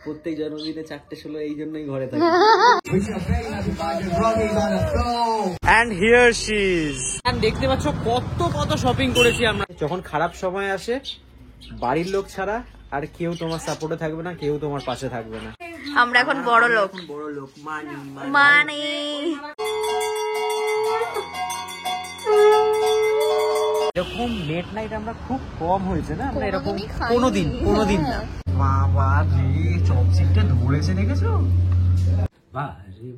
প্রত্যেক জন্মদিনে 4:16 এই জন্যই ঘরে থাকি। And here she is. And দেখতে পাচ্ছ কত শপিং করেছি আমরা। যখন খারাপ সময় আসে বাড়ির লোক ছাড়া আর কেউ তোমার সাপোর্টে থাকবে না, কেউ তোমার পাশে থাকবে না। আমরা এখন বড় লোক, মানি। এরকম লেট নাইট আমরা খুব কম হয়েছে না, আমরা এরকম কোনোদিন না। বাবা রে চপস্টিকটা ধরেছে দেখেছো?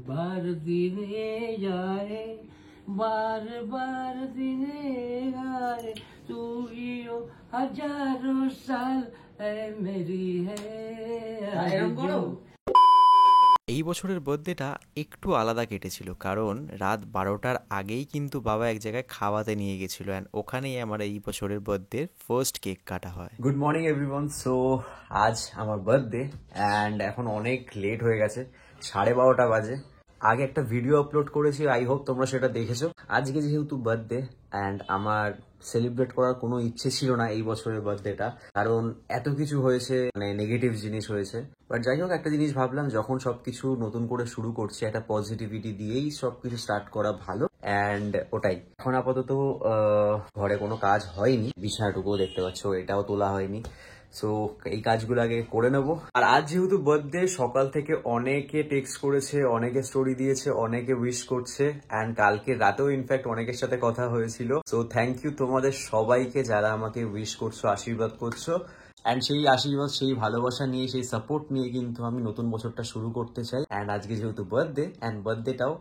বার দিনে যায়, বার দিনে যায়, তুইও হাজারো সাল মেরি হ্যাঁ। এই বছরের বার্থডেটা একটু আলাদা কেটেছিল, কারণ রাত 12টার আগেই কিন্তু বাবা এক জায়গায় খাওয়াতে নিয়ে গেছিল, অ্যান্ড ওখানেই আমার এই বছরের বার্থডের ফার্স্ট কেক কাটা হয়। Good morning everyone. সো আজ আমার বার্থডে অ্যান্ড এখন অনেক লেট হয়ে গেছে, 12:30 বাজে। আগে একটা ভিডিও আপলোড করেছি, আই হোপ তোমরা সেটা দেখেছো। আজকে যেহেতু বার্থডে অ্যান্ড আমার সেলিব্রেট করার কোনো ইচ্ছে ছিল না এই বছরের বার্থডেটা, কারণ এত কিছু হয়েছে, মানে নেগেটিভ জিনিস হয়েছে। বাট যাই হোক, একটা জিনিস ভাবলাম, যখন সবকিছু নতুন করে শুরু করছি একটা পজিটিভিটি দিয়েই সবকিছু স্টার্ট করা ভালো, অ্যান্ড ওটাই। এখন আপাতত ঘরে কোনো কাজ হয়নি, বিছানাটুকুও দেখতে পাচ্ছ এটাও তোলা হয়নি। সো এই কাজগুলো আগে করে নেবো। আর আজ যেহেতু বার্থডে, সকাল থেকে অনেকে টেক্সট করেছে, অনেকে স্টোরি দিয়েছে, অনেকে উইশ করছে, অ্যান্ড কালকে রাতেও ইনফ্যাক্ট অনেকের সাথে কথা হয়েছিল। সো থ্যাংক ইউ তোমাদের সবাইকে যারা আমাকে উইশ করছো, আশীর্বাদ করছো। অ্যান্ড সেই আশীর্বাদ, সেই ভালোবাসা নিয়ে, সেই সাপোর্ট নিয়ে কিন্তু আমি নতুন বছরটা শুরু করতে চাই। অ্যান্ড আজকে যেহেতু বার্থডে, অ্যান্ড বার্থডেটাও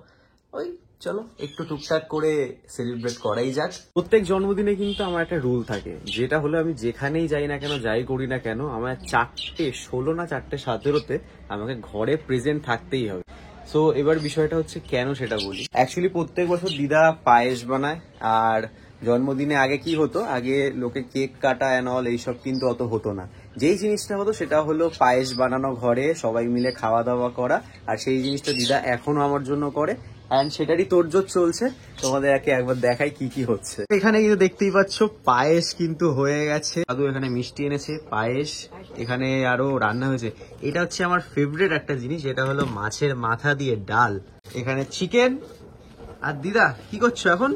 ওই চলো একটু টুকটাক করে সেলিব্রেট করাই যাক। প্রত্যেক জন্মদিনে কিন্তু আমার একটা রুল থাকে, যেটা হলো আমি যেখানেই যাই না কেন, যাই করি না কেন, আমার 4:16 না 4:17 আমাকে ঘরে প্রেজেন্ট থাকতেই হবে। সো এবার বিষয়টা হচ্ছে কেন সেটা বলি। অ্যাকচুয়ালি প্রত্যেক বছর দিদা পায়েস বানায়, আর জন্মদিনে আগে কি হতো, আগে লোকে কেক কাটা অ্যান্ড অল এইসব কিন্তু অত হতো না। যেই জিনিসটা হতো সেটা হলো পায়েস বানানো, ঘরে সবাই মিলে খাওয়া দাওয়া করা, আর সেই জিনিসটা দিদা এখনো আমার জন্য করে, অ্যান্ড সেটারই তোড়জোড় চলছে। তোমাদেরকে একবার দেখাই কি কি হচ্ছে। এখানে কিন্তু দেখতেই পাচ্ছ পায়েস কিন্তু হয়ে গেছে, দাদু এখানে মিষ্টি এনেছে, পায়েস এখানে আরো রান্না হয়েছে। এটা হচ্ছে আমার ফেভারিট একটা জিনিস, এটা হলো মাছের মাথা দিয়ে ডাল, এখানে চিকেন। আর দিদা কি করছো এখন?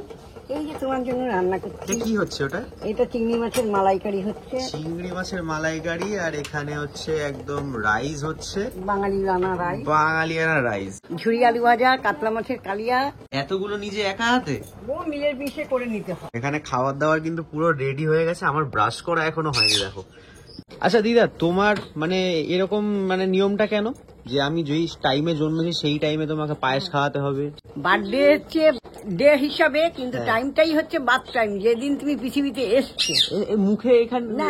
এই যে তোমার জন্য রান্না করছি। কি হচ্ছে ওটা? এটা চিংড়ি মাছের মালাইকারি হচ্ছে। চিংড়ি মাছের মালাইকারি, আর এখানে হচ্ছে একদম রাইস হচ্ছে, বাঙালিয়ানা রাইস, ঝুরি আলু ভাজা, কাতলা মাছের কালিয়া। এতগুলো নিজে একা হাতে মিলের পিসে করে নিতে হয়। এখানে খাবার দাবার কিন্তু পুরো রেডি হয়ে গেছে, আমার ব্রাশ করা এখনো হয়নি, দেখো। আচ্ছা দিদা, তোমার মানে এরকম মানে নিয়মটা কেন, যে আমি যেই টাইমে জন্মেছি সেই টাইমে তোমাকে পায়েস খাওয়াতে হবে? বার্থডে হচ্ছে ডে হিসাবে, কিন্তু টাইমটাই হচ্ছে বার্থ টাইম, যেদিন তুমি পৃথিবীতে এসছো। মুখে এখানে না,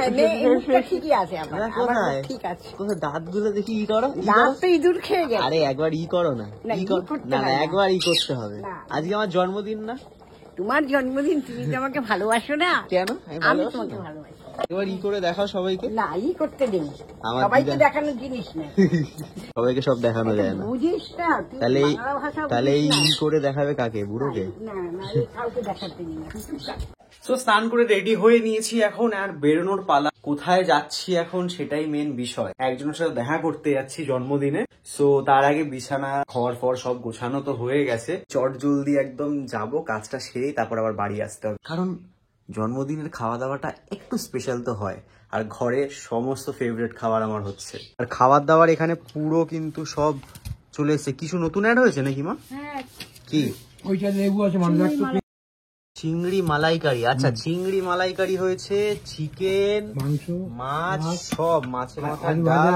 ঠিকই আছে, ঠিক আছে। কোথায় দাঁত গুলো দেখি ই করো, দাঁত তো ইঁদুর খেয়ে গেছে। আরে একবার ই করো না, না একবার ই করতে হবে। আজকে আমার জন্মদিন না? তোমার জন্মদিন, তুমি তো আমাকে ভালোবাসো না। কেন? আমি তোমাকে ভালোবাসি। এবার ই করে দেখাও সবাইকে। না, ই করতে দেই, সবাইকে দেখানোর জিনিস না। সবাইকে সব দেখানো যায় না, বুঝিস না? তাহলে এই করে দেখাবে কাকে? বুড়োকে? না, কাউকে দেখাতে দিই না। তো স্নান করে রেডি হয়ে নিয়েছি এখন, আর বেরোনোর পালা। কোথায় যাচ্ছি এখন সেটাই মেন বিষয়। একজনের সাথে দেখা করতে যাচ্ছি জন্মদিনে। সো তার আগে বিছানা ঘর ফর সব গোছানো তো হয়ে গেছে, চট জলদি একদম যাব, কাজটা সেরেই তারপর আবার বাড়ি আসতে হবে, কারণ জন্মদিনের খাওয়া দাওয়াটা একটু স্পেশাল তো হয়, আর ঘরে সমস্ত ফেভারিট খাবার আমার হচ্ছে। আর খাবার দাবার এখানে পুরো কিন্তু সব চলে এসেছে। কিছু নতুন অ্যাড হয়েছে নাকি মা? কি? ওইটা লেবু আছে, চিংড়ি মালাইকারি। আচ্ছা, চিংড়ি মালাইকারি হয়েছে, চিকেন, মাছ, সব মাছের মাথা ডাল।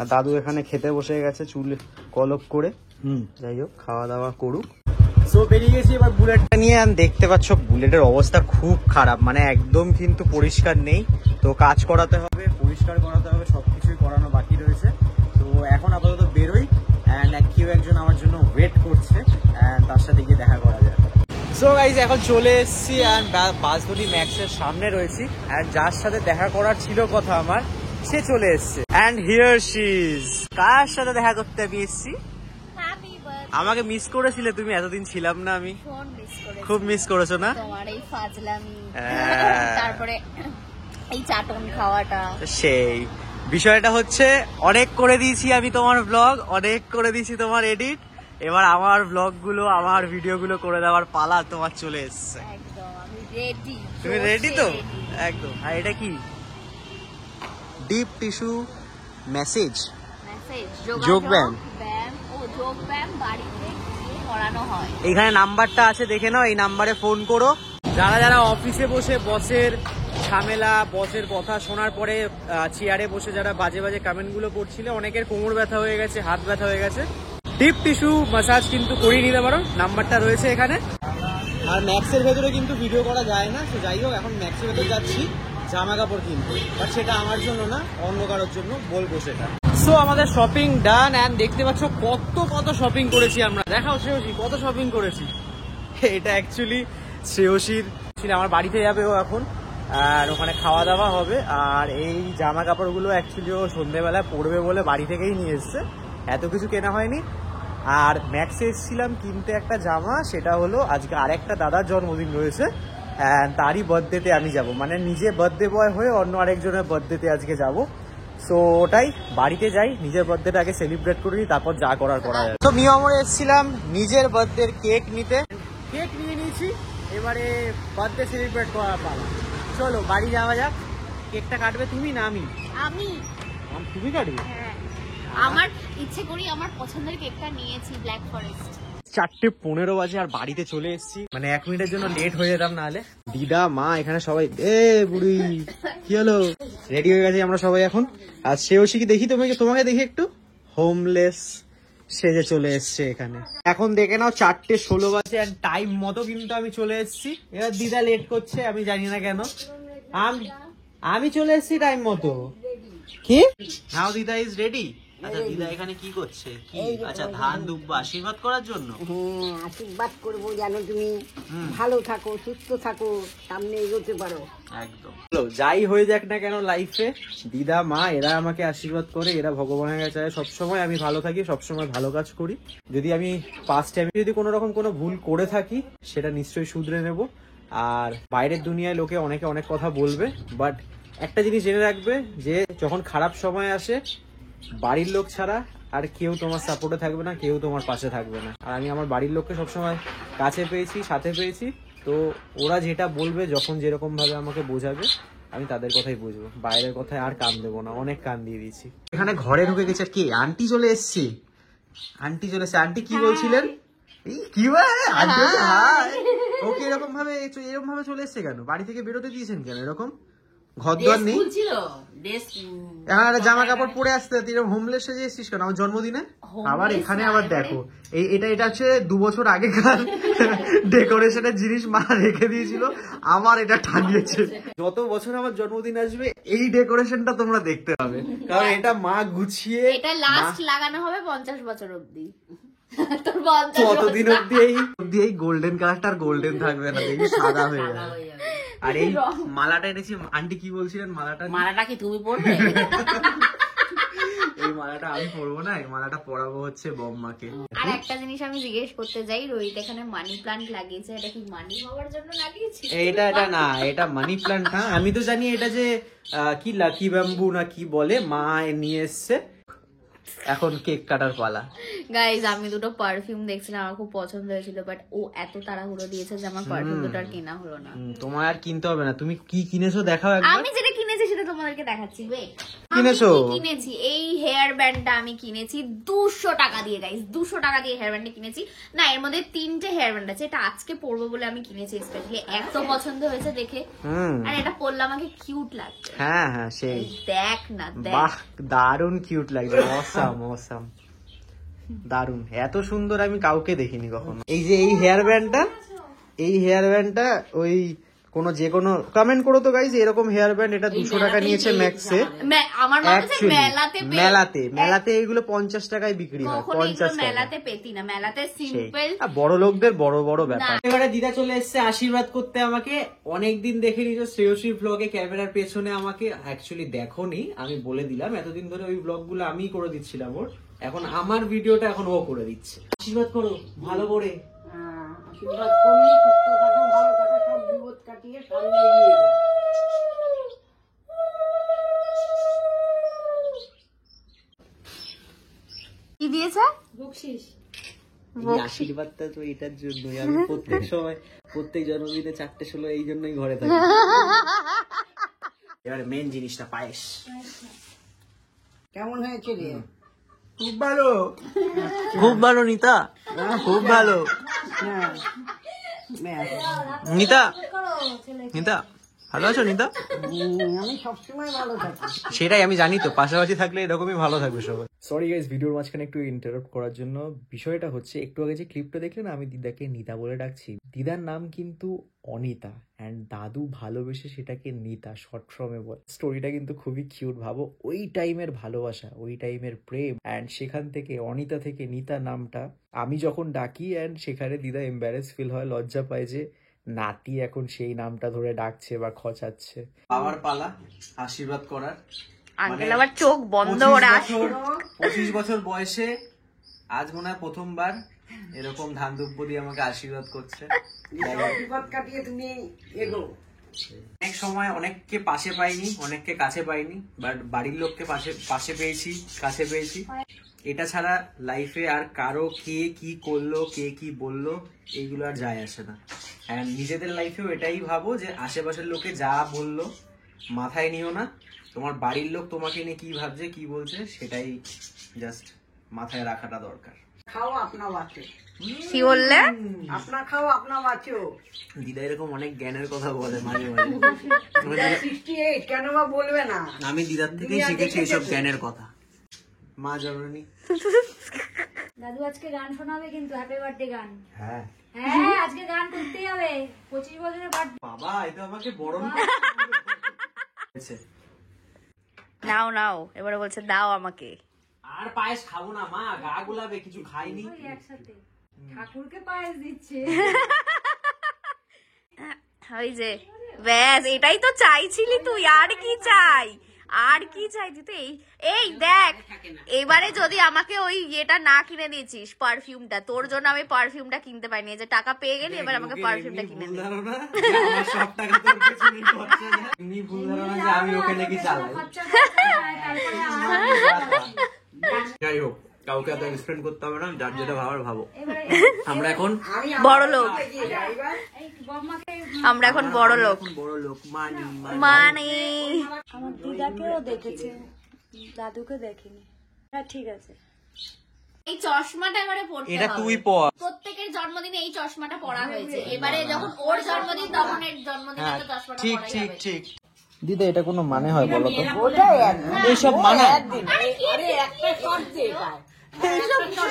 আর দাদু এখানে খেতে বসে গেছে চুল কলপ করে। যাই হোক, খাওয়া দাওয়া করুক। সো বেরিয়ে গেছি এবার বুলেটটা নিয়ে। আর দেখতে পাচ্ছ বুলেটের অবস্থা খুব খারাপ, মানে একদম কিন্তু পরিষ্কার নেই। তো কাজ করাতে হবে, পরিষ্কার করাতে হবে, সবকিছুই করানো বাকি রয়েছে। তো এখন আপাতত বেরোই, অ্যান্ড কেউ একজন আমার জন্য ওয়েট করছে, অ্যান্ড তার সাথে গিয়ে দেখা করা যায়। সো গাইজ, এখন চলে এসেছি অ্যান্ড বাসবডি ম্যাক্সের সামনে রয়েছি, অ্যান্ড যার সাথে দেখা করার ছিল কথা আমার, সে চলে এসছে। And here she is. কার সাথে দেখা করতে আমি এসেছি? আমাকে মিস করেছিলে তুমি? এতদিন ছিলাম না আমি, খুব মিস করেছো না? তোমার এই ফাজলামি, তারপরে এই চাটন খাওয়াটা, সেই বিষয়টা হচ্ছে অনেক করে দিয়েছি আমি তোমার ব্লগ, অনেক করে দিয়েছি তোমার এডিট, এবার আমার ব্লগগুলো আমার ভিডিওগুলো করে দেওয়ার পালা তোমার চলে এসছে। একদম আমি রেডি। তুমি রেডি তো? একদম। আর এটা কি? ডিপ টিস্যু মেসেজ যোগব্যায়াম। যোগব্যায়াম বাড়িতে গিয়ে করানো হয়। এখানে নাম্বারটা আছে, দেখে নাও, এই নাম্বারে ফোন করো। যারা যারা অফিসে বসে বসের ঝামেলা, বসের কথা শোনার পরে চেয়ারে বসে যারা বাজে বাজে কমেন্টগুলো করছিলে, অনেকের কোমর ব্যথা হয়ে গেছে, হাত ব্যথা হয়ে গেছে, ডিপ টিস্যু ম্যাসাজ কিন্তু করিয়ে নিতে পারো। নাম্বারটা রয়েছে এখানে। আর ম্যাক্সের ভেতরে কিন্তু ভিডিও করা যায় না, তো যাই হোক এখন ম্যাক্সের ভেতরে যাচ্ছি জামা কাপড় কিনতে, বাট সেটা আমার জন্য না, অন্য কারোর জন্য বলবো সেটা। সো আমাদের শপিং ডান, অ্যান্ড দেখতে পাচ্ছ কত কত শপিং করেছি আমরা। দেখাও শ্রেয়সী কত শপিং করেছি। এটা অ্যাকচুয়ালি শ্রেয়সীর, আমার বাড়িতে যাবে ও এখন, আর ওখানে খাওয়া দাওয়া হবে। আর এই জামা কাপড়গুলো অ্যাকচুয়ালি ও সন্ধ্যেবেলায় পরবে বলে বাড়ি থেকেই নিয়ে এসছে, এত কিছু কেনা হয়নি। আর ম্যাক্সে এসেছিলাম কিনতে একটা জামা, সেটা হলো আজকে আরেকটা দাদার জন্মদিন রয়েছে, তারই বার্থডেতে আমি যাব, মানে নিজে বার্থডে বয় হয়ে অন্য আরেকজনের বার্থডেতে আজকে যাব। সো ওটাই, বাড়িতে যাই, নিজের বার্থডেটা আগে সেলিব্রেট করি, তারপর যা করার করা যায়। তো মিয়ামরে এসেছিলাম নিজের বার্থডের কেক নিতে, কেক নিয়ে নিয়েছি, এবারে বার্থডে সেলিব্রেট করার পালা। চলো বাড়ি যাওয়া যাক। কেকটা কাটবে তুমি না আমি? আমি। তুমি কাটবে? হ্যাঁ, আমার ইচ্ছে করি আমার পছন্দের কেকটা নিয়েছি, ব্ল্যাক ফরেস্ট। 4:15 বাজে আর বাড়িতে চলে এসেছি, মানে 1 মিনিটের জন্য লেট হয়ে যেতাম নাহলে। দিদা, মা, এখানে সবাই, বুড়ি কি হলো, রেডি হয়ে গেছি আমরা সবাই এখন। আর শ্রেয়সী কি দেখি, তোমাকে দেখি একটু হোমলেস সেজে চলে এসছে এখানে। এখন দেখে নাও 4:16 বাজে, আর টাইম মতো কিন্তু আমি চলে এসেছি। এবার দিদা লেট করছে, আমি জানি না কেন। আমি চলে এসেছি টাইম মতো। কি নাও, দিদা ইজ রেডি। আচ্ছা দিদা এখানে কি করছে? কি? আচ্ছা ধান দুব্বা আশীর্বাদ করার জন্য। হ্যাঁ, আশীর্বাদ করবো জানো তুমি ভালো থাকো, সুস্থ থাকো, সামনে এগোতে পারো। একদম। যাই হয়ে যাক না কেন লাইফে, দিদা, মা, এরা আমাকে আশীর্বাদ করে, এরা ভগবানের কাছে চায় সবসময় আমি ভালো থাকি, সবসময় ভালো কাজ করি। যদি আমি পাস্টে আমি যদি কোনো রকম কোনো ভুল করে থাকি, সেটা নিশ্চয়ই শুধরে নেব। আর বাইরের দুনিয়ায় লোকে অনেকে অনেক কথা বলবে, বাট একটা জিনিস জেনে রাখবে, যে যখন খারাপ সময় আসে, বাড়ির লোক ছাড়া আর কেউ তোমার সাপোর্টে থাকবে না, কেউ তোমার পাশে থাকবে না। আর আমি আমার বাড়ির লোককে সবসময় কাছে পেয়েছি, সাথে পেয়েছি, তো ওরা যেটা বলবে, যখন যেরকম ভাবে আমাকে বোঝাবে, আমি তাদের কথাই বুঝবো, বাইরের কথায় আর কান দেবো না, অনেক কান দিয়ে দিয়েছি। এখানে ঘরে ঢুকে গেছে কে? আন্টি চলে এসছে। আন্টি চলে এসছে। আন্টি কি বলছিলেন? কি আন্টি, হাই। ওকে এরকম ভাবে চলে এসছে কেন? বাড়ি থেকে বেরোতে দিয়েছেন কেন? এরকম ঘর দোয়ার নেই, জামা কাপড় পরে আসতে, হোমলেস সেজে এসছিস কেন আমার জন্মদিনে? আবার এখানে আবার দেখো, এটা হচ্ছে 2 বছর আগেকার ডেকোরেশনের জিনিস মা রেখে দিয়েছিল, আমার এটা টাঙিয়েছে। যত বছর আমার জন্মদিন আসবে এই ডেকোরেশনটা তোমরা দেখতে পাবে, কারণ এটা মা গুছিয়ে, এটা লাস্ট লাগানো হবে 50 বছর অবধি। কতদিন অব্দি এই গোল্ডেন কালারটা আর গোল্ডেন থাকবে না, দেখবি সাদা হয়ে যাবে। আর এই মালাটা এনেছি, আন্টি কি বলছিলেন? মালাটা কি তুমি পরবে? এই মালাটা আমি পরবো না, এই মালাটা পরাবো হচ্ছে বম্মাকে। আর একটা জিনিস আমি জিজ্ঞেস করতে যাই, রোহিত এখানে মানি প্লান্ট লাগিয়েছে, এটা কি মানি হওয়ার জন্য লাগিয়েছে? এটা না, এটা মানি প্লান্ট না। আমি তো জানি এটা যে কি লাকি ব্যাম্বু না কি বলে, মা নিয়ে এসছে। এখন কেক কাটার পালা। গাইজ, আমি দুটো পারফিউম দেখছিলাম, আমার খুব পছন্দ হয়েছিল, বাট ও এত তাড়াহুড়ো দিয়েছে যে আমার পারফিউম দুটো আর কেনা হলো না। তোমার আর কিনতে হবে না, তুমি কি কিনেছো দেখাও একবার। আমি যেটা কিনেছি সেটা তোমাদেরকে দেখাচ্ছি। কিনেছো? কিনেছি এই হেয়ার ব্যান্ডটা, আমি কিনেছি 200 টাকা দিয়ে। গাইজ 200 টাকা দিয়ে হেয়ার ব্যান্ডটা কিনেছি। না, এর মধ্যে 3টে হেয়ার ব্যান্ড আছে, এটা আজকে পরবো বলে আমি কিনেছি স্পেশালি, এত পছন্দ হয়েছে দেখে। আর এটা পরলে আমাকে কিউট লাগছে। হ্যাঁ সেই দেখ না, দেখ, বাহ দারুন কিউট লাগছে, অসাম অসাম, দারুন, এত সুন্দর আমি কাউকে দেখিনি কখনো। এই যে এই হেয়ার ব্যান্ডটা ওই যে কোনো কমেন্ট করো তো গাইজ, এরকম হেয়ার ব্যান্ড এটা 200 টাকা নিয়েছে ম্যাক্সে। আমার মেলাতে এইগুলো 50 টাকায় বিক্রি হয়, 50 টাকা। মেলাতে পেতি না, মেলাতে সিম্পল, বড় লোকদের বড় বড় ব্যাপার। এবারে দিদা চলে এসেছে আশীর্বাদ করতে আমাকে। অনেকদিন দেখে নিয়েছো শ্রেয়সী ব্লগে, ক্যামেরার পেছনে আমাকে অ্যাকচুয়ালি দেখোনি, আমি বলে দিলাম, এতদিন ধরে ওই ব্লগ গুলো আমি করে দিচ্ছিলাম ওর, এখন আমার ভিডিওটা এখন ও করে দিচ্ছে। আশীর্বাদ করো ভালো করে। আশীর্বাদ করি, সুস্থ থাকো, ভালো থাকো, সব বিপদ কাটিয়ে সামনে এগিয়ে যাও। কি দিয়েছে? এই আশীর্বাদটা তো এটার জন্যই, আমি প্রত্যেক সময় প্রত্যেক জন্মদিনে 4:16 এই জন্যই ঘরে থাকি। এবারে মেন জিনিসটা, পায়েস। কেমন হয়েছে রে? খুব ভালো, খুব ভালো নিতা, খুব ভালো। হ্যাঁ, ব্যাস। নিতা, নিতা ভালো আছো নিতা? আমি সবসময় ভালো থাকি। সেটাই আমি জানি তো, পাশাপাশি থাকলে এরকমই ভালো থাকবে সবাই। সরি গাইস, ভিডিওর মাঝখানে একটু ইন্টারাপ্ট করার জন্য। বিষয়টা হচ্ছে, একটু আগে যে ক্লিপটা দেখলে না, আমি দিদাকে নিতা বলে ডাকছি। দিদার নাম কিন্তু অনিতা, অ্যান্ড দাদু ভালোবেসে সেটাকে নিতা শর্ট ফর্মে বলে। স্টোরিটা কিন্তু খুবই কিউট। ভাবো, ওই টাইমের ভালোবাসা, ওই টাইমের প্রেম, অ্যান্ড সেখান থেকে অনিতা থেকে নিতা নামটা আমি যখন ডাকি, অ্যান্ড সেখানে দিদা এম্বারেস ফিল হয়, লজ্জা পায় যে নাতি এখন সেই নামটা ধরে ডাকছে বা খচাচ্ছে। বাবার পালা আশীর্বাদ করার। আঙ্কেল আবার চোখ বন্ধ করে আসে। 25 বছর বয়সে আজ মনে হয় প্রথমবার এরকম ধান দুব্য দিয়ে আমাকে আশীর্বাদ করছে। বিপদ কাটিয়ে তুমি এগো। অনেক সময় অনেককে পাশে পাইনি, অনেককে কাছে পাইনি, বাট বাড়ির লোককে পাশে পেয়েছি, কাছে পেয়েছি। এটা ছাড়া লাইফে আর কারো কে কি করলো, কে কি বললো, এইগুলো আর যায় আসে না। হ্যাঁ, নিজেদের লাইফেও এটাই ভাবো যে আশেপাশের লোকে যা বললো মাথায় নিও না। তোমার বাড়ির লোক তোমাকে নিয়ে কি ভাবছে, কি বলছে, সেটাই জাস্ট মাথায় রাখাটা দরকার। খাও আপনা বাঁচো। কি বললে? আপনা খাও আপনা বাঁচো। দিদা এরকম অনেক জ্ঞানের কথা বলে মাঝে মাঝে। 68 কেন বা বলবে না? আমি দিদার থেকেই শিখেছি এইসব জ্ঞানের কথা। মা জননী। দাদু আজকে গান শোনাবে কিন্তু, হ্যাপি বার্থডে গান। হ্যাঁ হ্যাঁ, আজকে গান করতেই হবে। 25 বছরের বার্থডে। বাবা, এটা আমাকে বরণ করেছে। নাও নাও, এবারে বলছে দাও আমাকে। আর পায়েস খাবো না মা, গা গোলাবে, কিছু খাইনি। একসাথে ঠাকুরকে পায়েস দিচ্ছে। ওই যে ব্যাস, এটাই তো চাইছিলি তুই, আর কি চাই, আর কি চাই তুই তো? এই দেখ, এবারে যদি আমাকে ওই ইয়েটা না কিনে দিয়েছিস, পারফিউমটা, তোর জন্য আমি পারফিউমটা কিনতে পারিনি। যে টাকা পেয়ে গেলি, এবার আমাকে পারফিউমটা কিনে দে। সব টাকা তোর পেছনেই খরচা না। এমনি ভুল ধারণা যে আমি ওকে নাকি চালাই। যাই হোক, কাউকে এত এক্সপ্লেন করতে হবে না, যার যেটা ভাবার ভাবো। আমরা এখন বড় লোক, আমরা এখন বড় লোক, বড় লোক, মানি মানে আমার দিদাকেও দেখেছে, দাদুকে দেখিনি। হ্যাঁ ঠিক আছে। এই চশমাটা এবারে পড়তে এটা হবে। তুই পর। প্রত্যেকের জন্মদিনে এই চশমাটা পরা হয়েছে, এবারে যখন ওর জন্মদিন তখন এর জন্মদিনে তো চশমাটা ঠিক পরাই ঠিক হবে। ঠিক। দিদা, এটা কোনো মানে হয় বলো তো? ওটাই একদিন। এইসব মানা? আরে একটা শট দে এটা।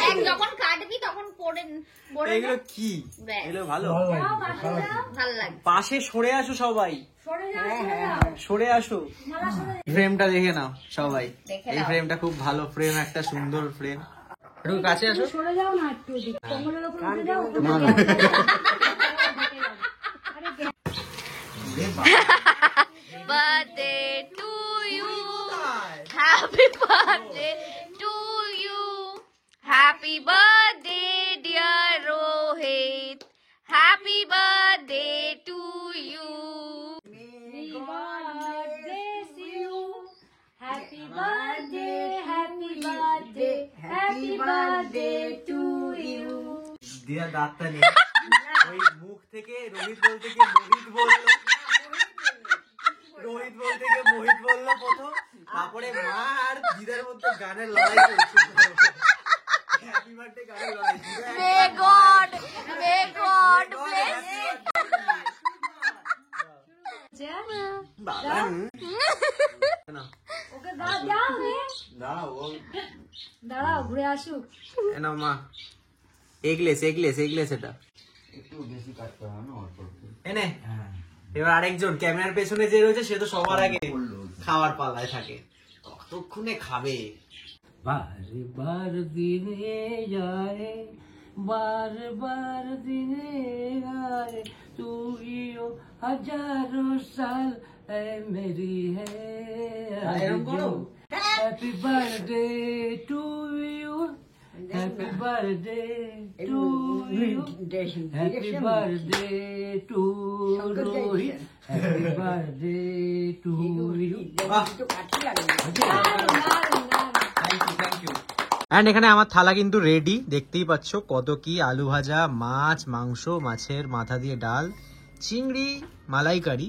এক যখন কাটবি তখন পরে পরে এগুলো কি? ব্যাস। এগুলো ভালো। ভালো লাগে। পাশে সরে আসো সবাই, সরে আসো। ফ্রেমটা দেখে নাও সবাই। দেখে এই নাও। ফ্রেমটা খুব ভালো ফ্রেম, একটা সুন্দর ফ্রেম। একটু কাছে আসো। সরে যাও না একটু, কোমরের উপর উঠে যাও। না না, Birthday to you, happy birthday to you, happy birthday dear Rohit, happy birthday to you. God bless you. Happy birthday, happy birthday, happy birthday to you. দিয়া দাঁতটা নেই। ওই মুখ থেকে রোহিত বলতে গিয়ে মোহিত বললো, রোহিত বলতে গিয়ে মোহিত বললো প্রথম, তারপরে মা আর দিদার মধ্যে গানের লড়াই চলছে। হ্যাপি বার্থডে গানের লড়াই। May God bless you. ওকে দাও রে। দাঁড়াও, ঘুরে আসুক। না মা, এগলেস এটা এনে। এবার আরেকজন ক্যামেরার পেছনে যে রয়েছে, সে তো সবার আগে খাওয়ার পালায় থাকে, কতক্ষণে খাবে। बार बार दिने जाए, बार बार दिने आए, तू यो हजारों साल है मेरी है happy birthday to you, happy birthday to you, happy birthday to Rohit, happy birthday to you. কাঠি লাগে। Thank you. অ্যান্ড এখানে আমার থালা কিন্তু রেডি, দেখতেই পাচ্ছ কত কি, আলু ভাজা, মাছ, মাংস, মাছের মাথা দিয়ে ডাল, চিংড়ি, মালাইকারি,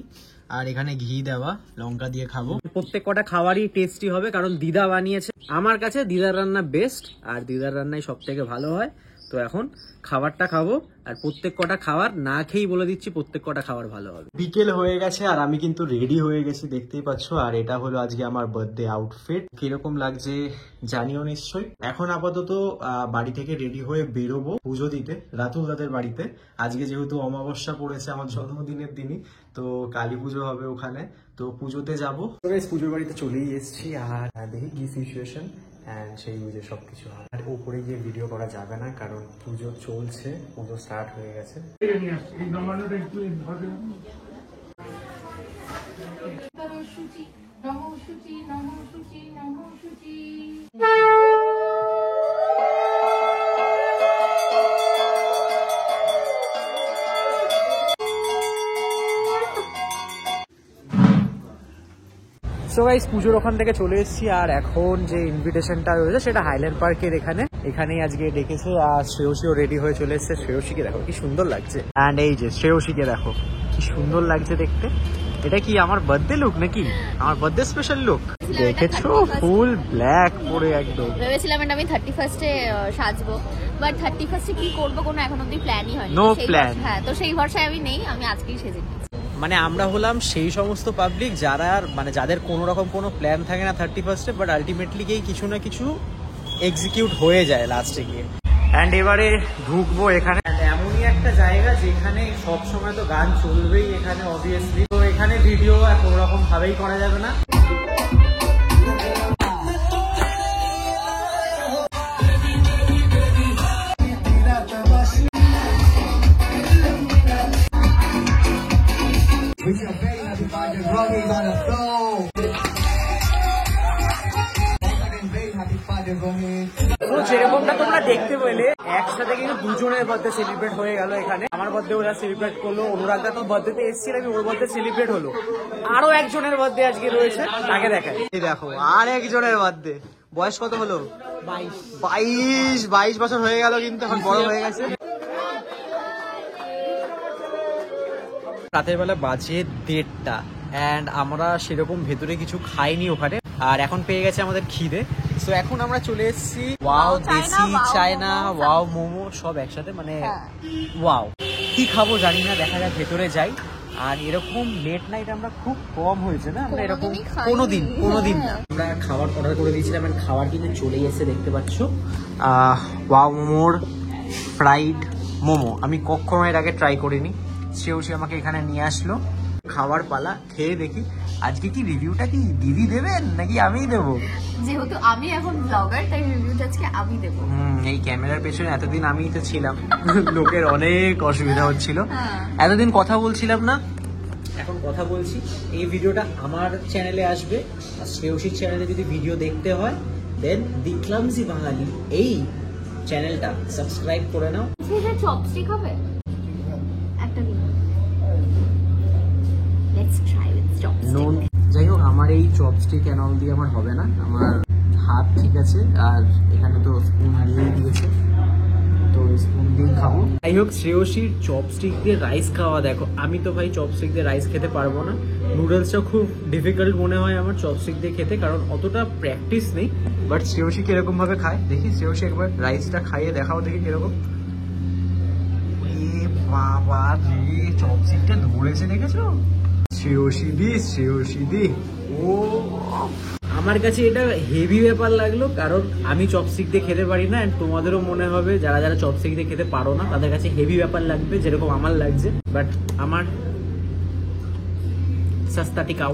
আর এখানে ঘি দেওয়া, লঙ্কা দিয়ে খাবো। প্রত্যেক কটা খাবারই টেস্টি হবে কারণ দিদা বানিয়েছে। আমার কাছে দিদার রান্না বেস্ট, আর দিদার রান্নাই সব থেকে ভালো হয়। তো এখন খাবারটা খাবো, আর প্রত্যেক কটা খাবার না খেয়েই বলে দিচ্ছি প্রত্যেক কটা খাবার ভালো হবে। বিকেল হয়ে গেছে আর আমি কিন্তু রেডি হয়ে গেছি, দেখতেই পাচ্ছ। আর এটা হলো আজকে আমার বার্থডে আউটফিট। কিরকম লাগছে জানিও নিশ্চয়ই। এখন আপাতত বাড়ি থেকে রেডি হয়ে বেরোবো পুজো দিতে রাতুল দাদের বাড়িতে। আজকে যেহেতু অমাবস্যা পড়েছে আমার জন্মদিনের দিনই, তো কালী পুজো হবে ওখানে, তো পুজোতে যাবো। পুজোর বাড়িতে চলেই এসেছি, আর দেখি কি সিচুয়েশন, অ্যান্ড সেই বুঝে সবকিছু হয়। আর উপরে গিয়ে ভিডিও করা যাবে না কারণ পুজো চলছে, পুজো স্টার্ট হয়ে গেছে। সো গাইস পুজোর ওখান থেকে চলে এসেছি, আর এখন যে ইনভিটেশনটা রয়েছে সেটা হাইল্যান্ড পার্কের এখানেই আজকে ডেকেছে। আর শ্রেয়সীও রেডি হয়ে চলে এসেছে। শ্রেয়সীকে দেখো কি সুন্দর লাগছে, অ্যান্ড এই যে শ্রেয়সীকে দেখো কি সুন্দর লাগছে দেখতে। এটা কি আমার বার্থডে লুক নাকি আমার বার্থডে স্পেশাল লুক? দেখেছো ফুল ব্ল্যাক পরে একদম। ভেবেছিলাম এটা আমি 31st-এ সাজবো, বাট 31st-এ কি করবো কোনো এখন অব্দি প্ল্যানই হয়নি। No plan. হ্যাঁ, তো সেই ভরসায় আমি নেই, আমি আজকেই সেজে নিয়েছি। মানে আমরা হলাম সেই সমস্ত পাবলিক যারা মানে যাদের কোনো রকম কোনো প্ল্যান থাকে না 31st-এ, বাট আলটিমেটলি গিয়ে কিছু না কিছু এক্সিকিউট হয়ে যায় লাস্টে গিয়ে। অ্যান্ড এবারে ঢুকবো এখানে, এমনই একটা জায়গা যেখানে সবসময় তো গান চলবেই এখানে অবভিয়াসলি। তো এখানে ভিডিও কোনো রকম ভাবেই করা যাবে না। যেরকমটা তোমরা দেখতে পেলে একসাথে কিন্তু দুজনের বার্থডে সেলিব্রেট হয়ে গেল এখানে। আমার বার্থডে ওরা সেলিব্রেট করলো, অনুরাগদা তো বার্থডেতে এসেছিল, আমি ওর বার্থডে সেলিব্রেট হলো। আরো একজনের বার্থডে আজকে রয়েছে, তাকে দেখাই। এই দেখো আর একজনের বার্থডে। বয়স কত হলো? 22 বছর হয়ে গেল, কিন্তু এখন বড় হয়ে গেছে। রাতের বেলা বাজে 1:30, অ্যান্ড আমরা সেরকম ভেতরে কিছু খাইনি ওখানে, আর এখন পেয়ে গেছে আমাদের খিদে। সো এখন আমরা চলে এসেছি ওয়াও দেশি চায়না, ওয়াও মোমো সব একসাথে, মানে ওয়াও। কি খাবো জানি না, দেখা যাক ভেতরে যাই। আর এরকম লেট নাইট আমরা খুব কম হয়েছে না, আমরা এরকম কোনোদিন না। আমরা খাবার অর্ডার করে দিয়েছিলাম, খাবার কিন্তু চলেই এসে দেখতে পাচ্ছ। ওয়াও মোমোর ফ্রাইড মোমো আমি কখনো এর আগে ট্রাই করিনি। শ্রেয়সী আমাকে এখানে নিয়ে আসলো, খাবার পালা, খেয়ে দেখি আজকে কি রিভিউটা কি দিদি দেবেন নাকি আমিই দেবো? যেহেতু আমি এখন ব্লগার তাই রিভিউটা আজকে আমি দেবো। এই ক্যামেরার পেছনে এতদিন আমিই তো ছিলাম, লোকের অনেক অসুবিধা হচ্ছিল। এতদিন কথা বলছিলাম না, এখন কথা বলছি। এই ভিডিওটা আমার চ্যানেলে আসবে, আর শ্রেয়সীর চ্যানেলে যদি ভিডিও দেখতে হয় দেন দি ক্লামজি বাঙালি এই চ্যানেলটা সাবস্ক্রাইব করে নাও। চপস্টিক হবে একটা দিন, লেটস ট্রাই উইথ চপস্টিক। যাই হোক আমার এই চপস্টিক এন্ড অল দিয়ে আমার হবে না, আমার হাত ঠিক আছে, আর এখানে তো স্পুন দিয়ে দিয়েছে, তো স্পুন দিয়ে খাবো। যাই হোক শ্রেয়সীর চপস্টিক দিয়ে রাইস খাওয়া দেখো, আমি তো ভাই চপস্টিক দিয়ে রাইস খেতে পারবো না। নুডলসটা খুব ডিফিকাল্ট মনে হয় আমার চপস্টিক দিয়ে খেতে, কারণ অতটা প্র্যাকটিস নেই। বাট শ্রেয়সী কিরকম ভাবে খায় দেখি, শ্রেয়সী একবার রাইসটা খাইয়ে দেখাও দেখি কিরকম। বাবা রে চপস্টিকটা ধরেছে দেখেছো? শ্রেয়সী দি ও আমার কাছে এটা হেভি ব্যাপার লাগলো, কারণ আমি চপস্টিক দিয়ে খেতে পারি না, এন্ড তোমাদেরও মনে হবে যারা যারা চপস্টিক দিয়ে খেতে পারো না তাদের কাছে হেভি ব্যাপার লাগবে, যেরকম আমার লাগছে। বাট আমার সস্তা টিকাও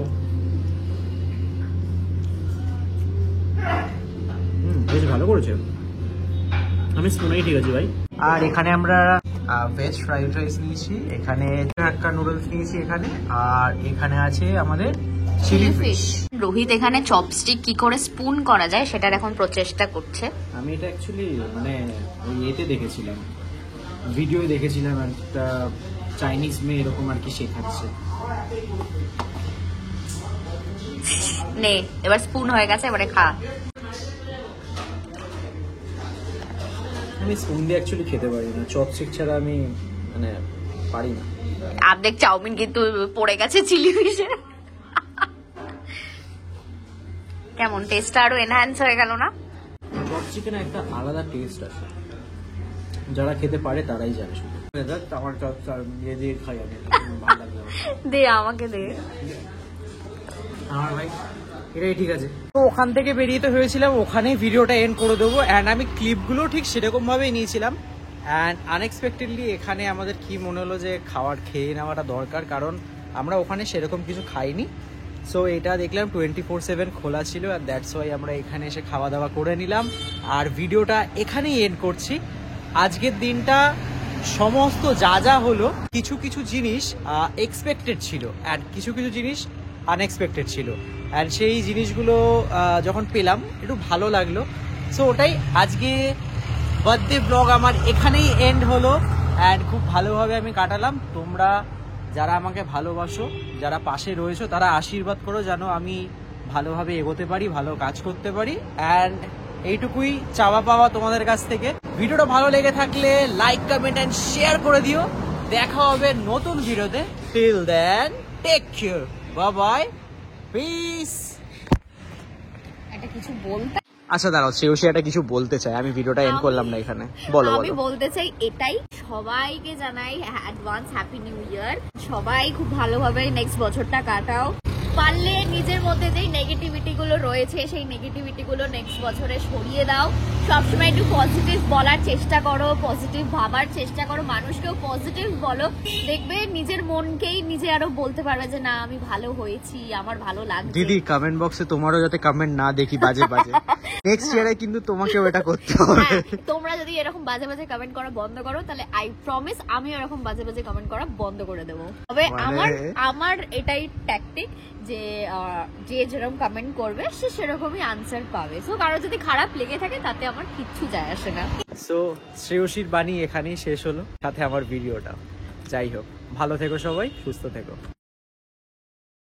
বেশ ভালো করেছে, আমি স্পুনেই ঠিক আছে ভাই। আর এখানে আমরা ভেজ ফ্রাইড রাইস নিয়েছি, এখানে হাক্কা নুডলস নিয়েছি এখানে, আর এখানে আছে আমাদের চিলি ফিশ। রোহিত এখানে চপস্টিক কি করে স্পুন করা যায় সেটার এখন প্রচেষ্টা করছে। আমি এটা অ্যাকচুয়ালি মানে ওই এতে দেখেছিলাম, ভিডিও দেখেছিলাম, একটা চাইনিজ মেয়ে এরকম আর কি শেখাচ্ছে। নে এবার স্পুন হয়ে গেছে, এবারে খা। আমি স্পুন দিয়ে অ্যাকচুয়ালি খেতে পারি না, চপস্টিক ছাড়া আমি মানে পারি না। অর্ধেক চাউমিন কিন্তু পড়ে গেছে চিলি ফিশে। কেমন টেস্টটা আরো এনহ্যান্স হয়ে গেল না? চপস্টিকের একটা আলাদা টেস্ট আছে, যারা খেতে পারে তারাই জানে। শুধু আমার চপস্টার দিয়ে খাই আমি, ভালো লাগে দে আমাকে দে। আমার ভাই এটাই ঠিক আছে। তো ওখান থেকে বেরিয়ে তো হয়েছিলাম, ওখানেই ভিডিওটা এন্ড করে দেবো। অ্যান্ড আমি ক্লিপগুলো ঠিক সেরকম ভাবেই নিয়েছিলাম। অ্যান্ড আনএক্সপেক্টেডলি এখানে আমাদের কি মনে হলো যে খেয়ে নেওয়াটা দরকার, কারণ আমরা ওখানে সেরকম কিছু খাইনি। সো এটা দেখলাম 24/7 খোলা ছিল, আর দ্যাটস ওয়াই আমরা এখানে এসে খাওয়া দাওয়া করে নিলাম। আর ভিডিওটা এখানেই এন্ড করছি। আজকের দিনটা সমস্ত যা হলো, কিছু কিছু জিনিস এক্সপেক্টেড ছিল অ্যান্ড কিছু কিছু জিনিস আনএক্সপেক্টেড ছিল। অ্যান্ড সেই জিনিসগুলো যখন পেলাম একটু ভালো লাগলো। সো ওটাই আজকে বার্থডে ব্লগ আমার এখানেই এন্ড হলো। অ্যান্ড খুব ভালোভাবে আমি কাটালাম। তোমরা যারা আমাকে ভালোবাসো, যারা পাশে রয়েছো, তারা আশীর্বাদ করো যেন আমি ভালোভাবে এগোতে পারি, ভালো কাজ করতে পারি। অ্যান্ড এইটুকুই চাওয়া পাওয়া তোমাদের কাছ থেকে। ভিডিওটা ভালো লেগে থাকলে লাইক, কমেন্ট অ্যান্ড শেয়ার করে দিও। দেখা হবে নতুন ভিডিওতে। Till then take care, bye bye, peace. এটা কিছু বলতে, আচ্ছা দাঁড়াও, শ্রেয়সী একটা কিছু বলতে চাই, আমি ভিডিওটা এন্ড করলাম না এখানে। বলো আমি বলো। বলতে চাই এটাই, সবাইকে জানাই অ্যাডভান্স হ্যাপি নিউ ইয়ার। সবাই খুব ভালোভাবে নেক্সট বছরটা কাটাও। পারলে নিজের মধ্যে যেই নেগেটিভিটি গুলো রয়েছে সেই নেগেটিভিটি গুলো নেক্সট বছরে সরিয়ে দাও। সবসময় একটু পজিটিভ বলার চেষ্টা করো, পজিটিভ ভাবার চেষ্টা করো, মানুষকেও পজিটিভ বলো। দেখবে নিজের মনকেই নিজে আরো বলতে পারবে যে না আমি ভালো হয়েছি, আমার ভালো লাগছে। দিদি কমেন্ট বক্সে তোমারও যাতে কমেন্ট না দেখি বাজে বাজে। নেক্সট ইয়ারে কিন্তু তোমাকেও এটা করতে হবে। হ্যাঁ, তোমরা যদি এরকম বাজে বাজে কমেন্ট করা বন্ধ করো তাহলে আই প্রমিস আমি এরকম বাজে বাজে কমেন্ট করা বন্ধ করে দেবো। তবে আমার এটাই ট্যাকটিক যে যে যেরকম কমেন্ট করবে সে সেরকমই আনসার পাবে। সো কারো যদি খারাপ লেগে থাকে তাতে আমার কিচ্ছু যায় আসে না। সো শ্রেয়সীর বাণী এখানেই শেষ হলো, সাথে আমার ভিডিওটা। যাই হোক, ভালো থেকো সবাই, সুস্থ থেকো।